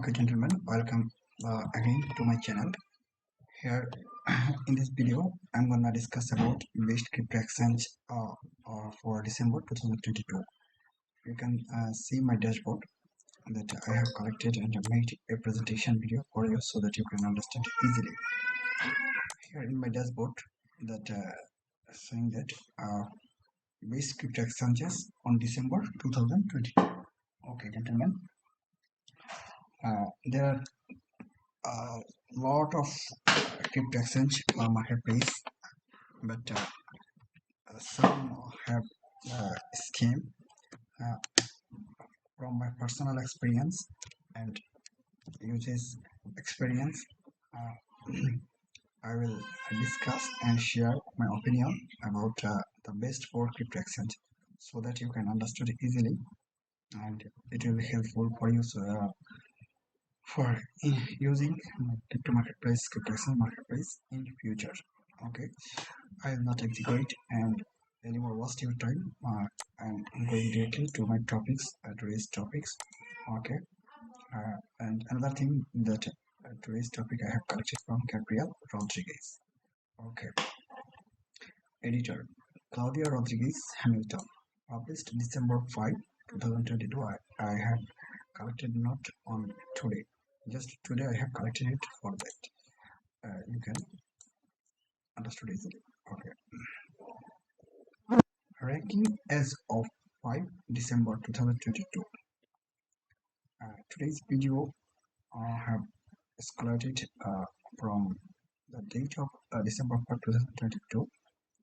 Okay, gentlemen, welcome again to my channel. Here in this video, I'm gonna discuss about best crypto exchange for December 2022. You can see my dashboard that I have collected and made a presentation video for you so that you can understand easily. Here in my dashboard, that saying that best crypto exchanges on December 2022. Okay, gentlemen, there are a lot of crypto exchange marketplace, but some have scheme. uh, from my personal experience and users experience. uh, I will discuss and share my opinion about the best for crypto exchange so that you can understand it easily, and it will be helpful for you for using crypto marketplace, crypto exchange marketplace in future. Okay, I will not exaggerate and anymore waste your time. I'm going directly to my topics, today's topics. Okay, and another thing that today's topic I have collected from Gabriel Rodriguez. Okay, editor Claudia Rodriguez Hamilton, published December 5, 2022. I have collected not on today, just today I have collected it for that. You can understand easily. Okay, ranking as of 5 December 2022. Today's video have escalated from the date of December 1st, 2022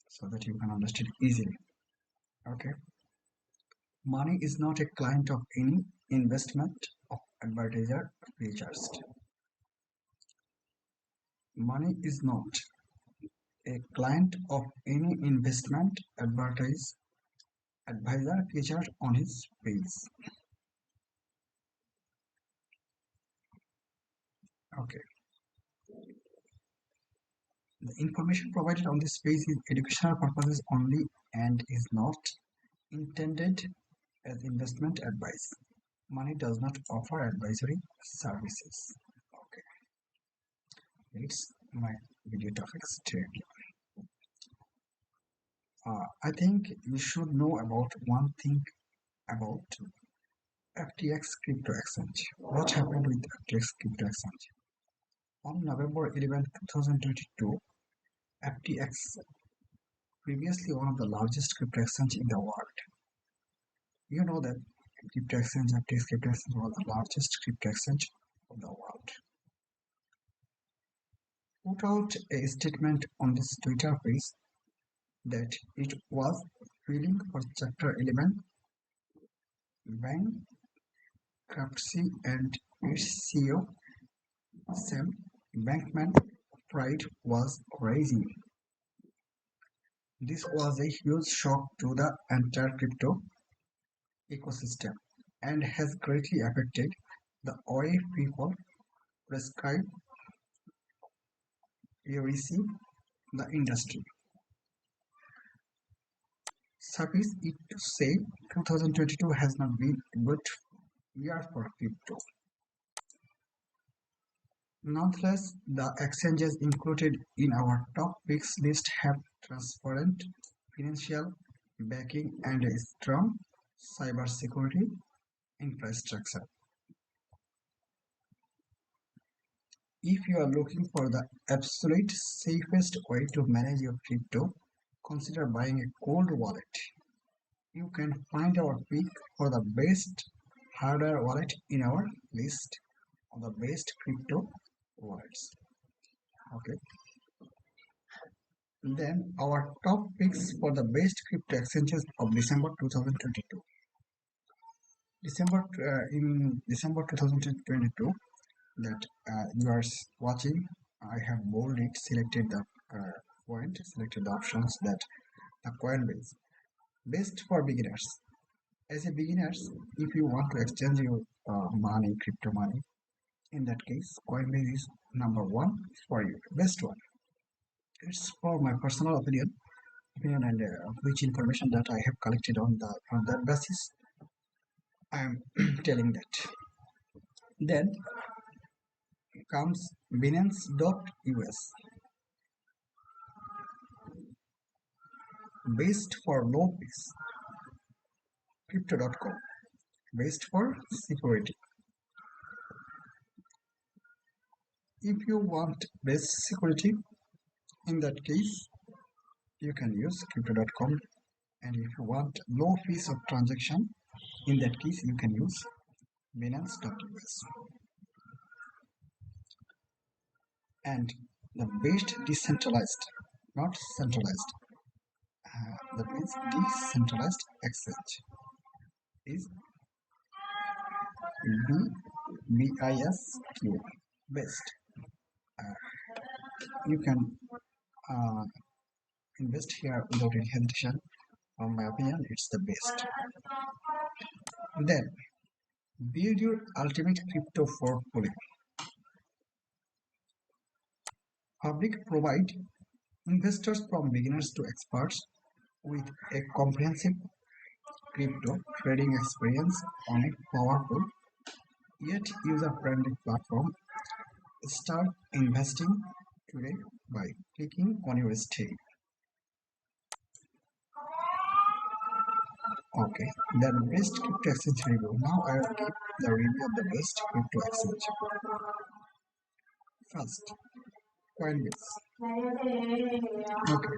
so that you can understand easily. Okay, money is not a client of any investment of advertiser features. Money is not a client of any investment advisor featured on his page. Okay, the information provided on this page is educational purposes only and is not intended as investment advice. Money does not offer advisory services. Okay, it's my video topics today. I think you should know about one thing about FTX crypto exchange. What happened with FTX crypto exchange? On November 11, 2022, FTX, previously one of the largest crypto exchange in the world. You know that crypto exchange, FTX crypto exchange was the largest crypto exchange of the world. Put out a statement on this Twitter page that it was filing for Chapter 11 bankruptcy and its CEO Sam Bankman-Fried was raising. This was a huge shock to the entire crypto ecosystem and has greatly affected the way people prescribe receive the industry. Suffice it to say, 2022 has not been a good year for crypto. Nonetheless, the exchanges included in our top picks list have transparent financial backing and a strong cybersecurity infrastructure. If you are looking for the absolute safest way to manage your crypto, consider buying a cold wallet. You can find our pick for the best hardware wallet in our list of the best crypto wallets. Okay. Then our top picks for the best crypto exchanges of December 2022. In December 2022 that you are watching, I have bolded selected the selected the options that the Coinbase best for beginners. As a beginners, if you want to exchange your money, crypto money, in that case, Coinbase is number one for you, best one. It's for my personal opinion and which information that I have collected on that basis. I am telling that. Then comes Binance.us, based for low fees. Crypto.com, based for security. If you want best security, in that case, you can use crypto.com. And if you want low fees of transaction, in that case, you can use Binance.us. And the best decentralized, not centralized, that means decentralized exchange is BISQ, best. Uh, you can uh, invest here without any hesitation. From my opinion, it's the best. Then build your ultimate crypto portfolio. Fabric provide investors from beginners to experts with a comprehensive crypto trading experience on a powerful yet user-friendly platform. Start investing today by clicking on your stake. Okay, the best crypto exchange review. Now I will give the review of the best crypto exchange. First, Coinbase. Okay,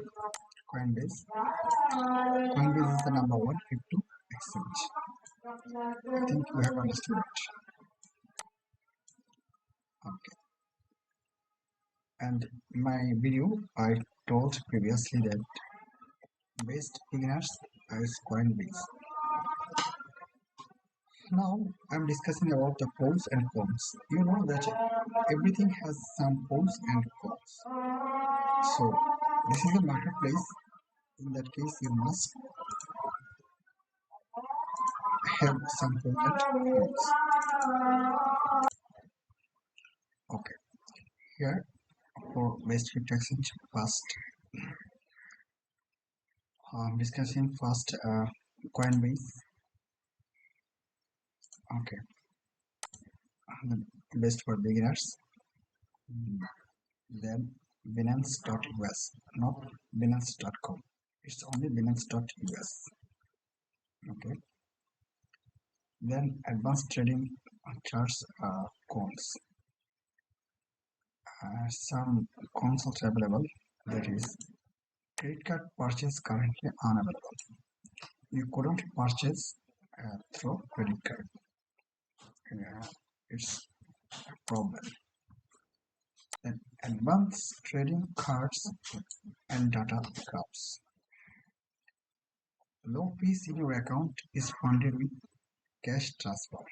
Coinbase. Coinbase is the number one crypto exchange. I think you have understood it. Okay. And my video, I told previously that best beginners is Coinbase. Now I'm discussing about the pros and cons. You know that everything has some pros and cons. So this is a marketplace. In that case, you must have some pros and cons. Okay, here for best crypto exchange, first discussing first Coinbase. Okay, best for beginners. Then Binance.us, not Binance.com. It's only Binance.us. Okay. Then advanced trading charts cons. Some cons are available. That is, credit card purchase currently unavailable. You couldn't purchase through credit card. It's a problem. Then advanced trading cards and data graphs. Low fees in your account is funded with cash transfer.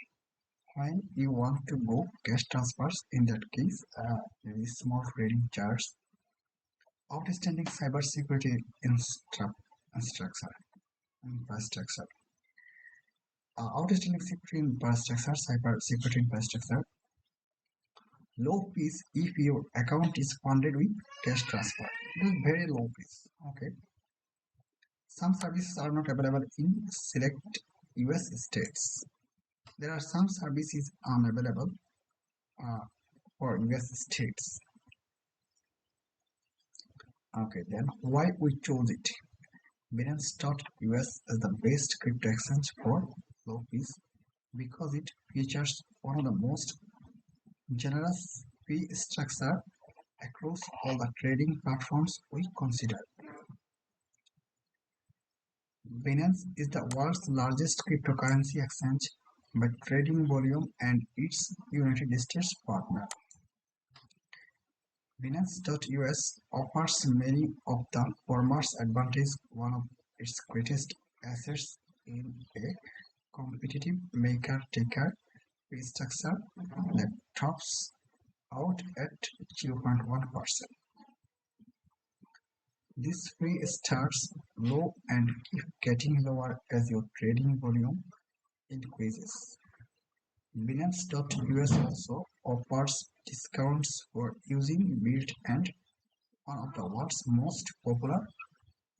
When you want to go cash transfers, in that case, there is small trading charge. Outstanding cybersecurity infrastructure. Outstanding security infrastructure, cybersecurity infrastructure. Low fees if your account is funded with cash transfer. It is very low fees. Okay. Some services are not available in select US states. There are some services unavailable for US states. Okay, then why we chose it? Binance.us is the best crypto exchange for low fees because it features one of the most generous fee structure across all the trading platforms we consider. Binance is the world's largest cryptocurrency exchange by trading volume and its United States partner. Binance.us offers many of the former's advantages. One of its greatest assets in a competitive maker-taker fee structure that tops out at 0.1%. This fee starts low and keeps getting lower as your trading volume increases. Binance.us also offers discounts for using Build and one of the world's most popular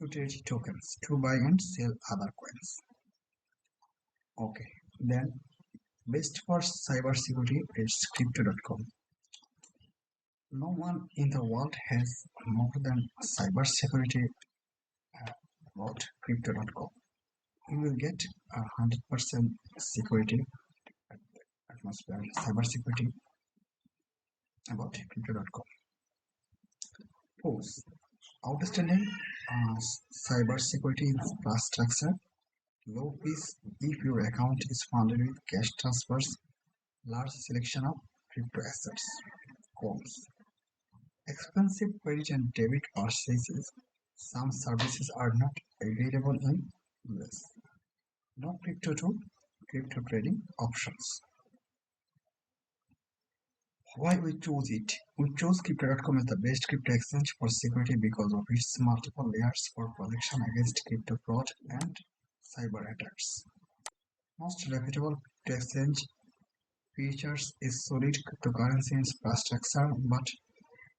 utility tokens to buy and sell other coins. Okay, then Best for cybersecurity is crypto.com. No one in the world has more than cybersecurity about crypto.com. You will get 100% security atmosphere cybersecurity about crypto.com. Pros. Outstanding cybersecurity infrastructure. Low fees if your account is funded with cash transfers. Large selection of crypto assets. Cons. Expensive credit and debit purchases. Some services are not available in US. No crypto trading options. Why we choose it? We chose Crypto.com as the best crypto exchange for security because of its multiple layers for protection against crypto fraud and cyber attacks. Most reputable crypto exchange features a solid cryptocurrency infrastructure, but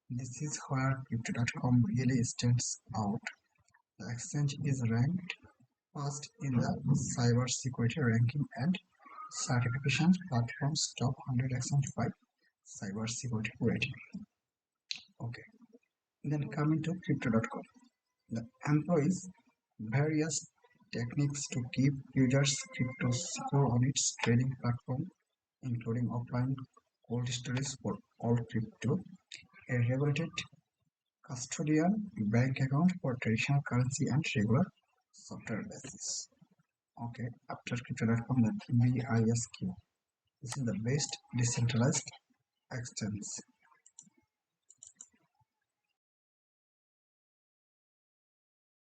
this is where Crypto.com really stands out. The exchange is ranked first in the cybersecurity ranking and certification platform's top 100 exchange by cybersecurity rating. Okay, then coming to Crypto.com. The employs various techniques to keep users crypto secure on its trading platform, including offline cold storage for all crypto, a regulated custodian bank account for traditional currency and regular software basis. Okay, after crypto.com, the BISQ. This is the best decentralized exchange.